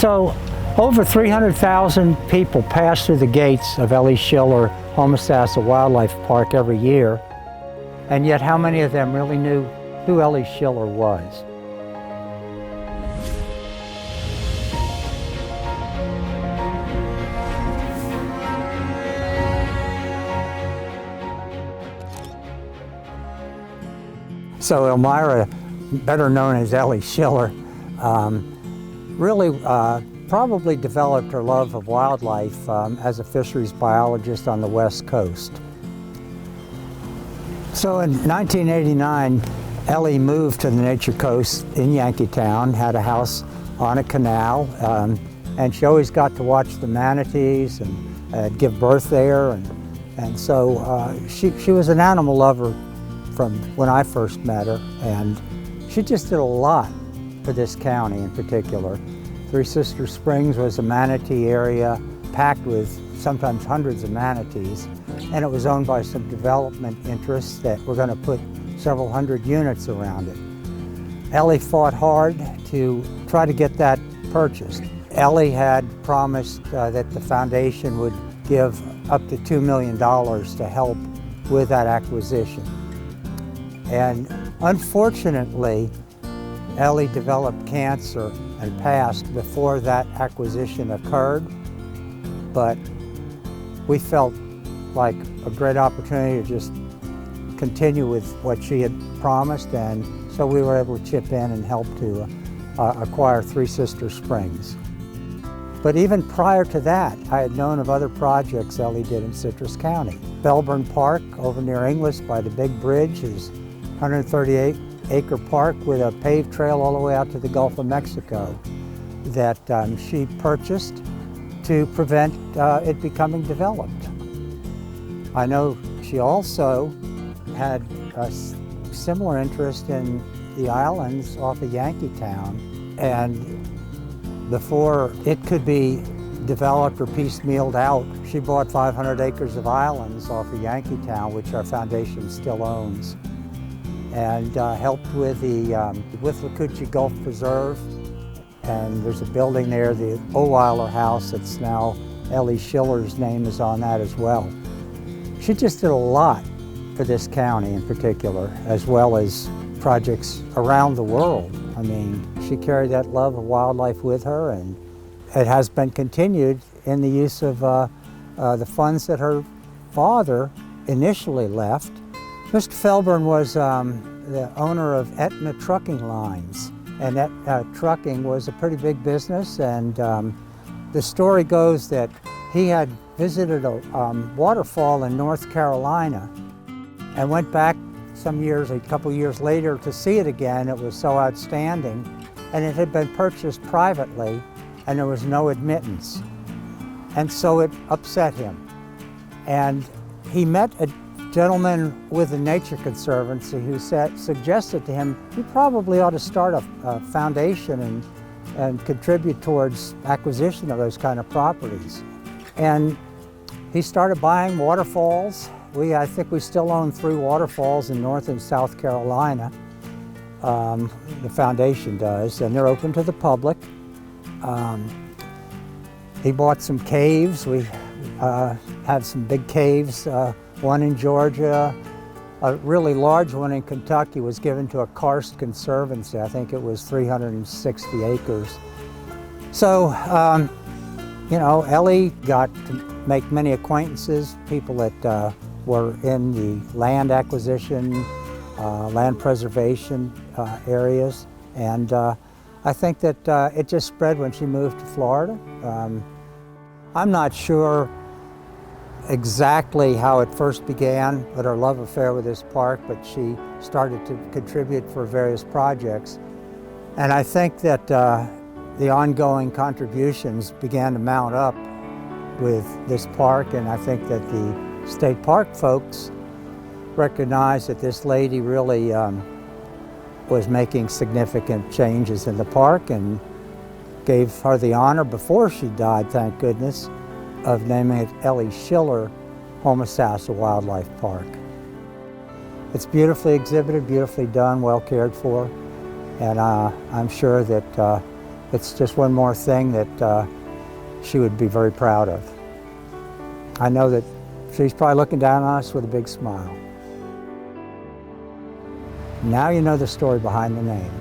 So over 300,000 people pass through the gates of Ellie Schiller Homosassa Wildlife Park every year, and yet how many of them really knew who Ellie Schiller was? So Elmyra, better known as Ellie Schiller, really probably developed her love of wildlife as a fisheries biologist on the West Coast. So in 1989, Ellie moved to the Nature Coast in Yankeetown, had a house on a canal, and she always got to watch the manatees and give birth there. And so she was an animal lover from when I first met her, and she just did a lot for this county in particular. Three Sisters Springs was a manatee area packed with sometimes hundreds of manatees, and it was owned by some development interests that were going to put several hundred units around it. Ellie fought hard to try to get that purchased. Ellie had promised that the foundation would give up to $2 million to help with that acquisition. And unfortunately, Ellie developed cancer and passed before that acquisition occurred, but we felt like a great opportunity to just continue with what she had promised, and so we were able to chip in and help to acquire Three Sisters Springs. But even prior to that, I had known of other projects Ellie did in Citrus County. Felburn Park over near Inglis by the big bridge is 138-acre park with a paved trail all the way out to the Gulf of Mexico that she purchased to prevent it becoming developed. I know she also had a similar interest in the islands off of Yankeetown, and before it could be developed or piecemealed out, she bought 500 acres of islands off of Yankeetown, which our foundation still owns, and helped with the Withlacoochee Gulf Preserve. And there's a building there, the Oweiler House, that's now Ellie Schiller's name is on that as well. She just did a lot for this county in particular, as well as projects around the world. I mean, she carried that love of wildlife with her, and it has been continued in the use of the funds that her father initially left. Mr. Felburn was the owner of Aetna Trucking Lines, and that trucking was a pretty big business, and the story goes that he had visited a waterfall in North Carolina and went back a couple years later to see it again. It was so outstanding, and it had been purchased privately, and there was no admittance. And so it upset him. And he met a gentleman with the Nature Conservancy who suggested to him, you probably ought to start a foundation and contribute towards acquisition of those kind of properties. And he started buying waterfalls. I think we still own 3 waterfalls in North and South Carolina. The foundation does, and they're open to the public. He bought some caves. We have some big caves. One in Georgia, a really large one in Kentucky was given to a karst conservancy. I think it was 360 acres. So, you know, Ellie got to make many acquaintances, people that were in the land acquisition, land preservation areas, and I think that it just spread when she moved to Florida. I'm not sure exactly how it first began with her love affair with this park, but she started to contribute for various projects. And I think that the ongoing contributions began to mount up with this park, and I think that the state park folks recognized that this lady really was making significant changes in the park and gave her the honor before she died, thank goodness, of naming it Ellie Schiller Homosassa Wildlife Park. It's beautifully exhibited, beautifully done, well cared for, and I'm sure that it's just one more thing that she would be very proud of. I know that she's probably looking down on us with a big smile. Now you know the story behind the name.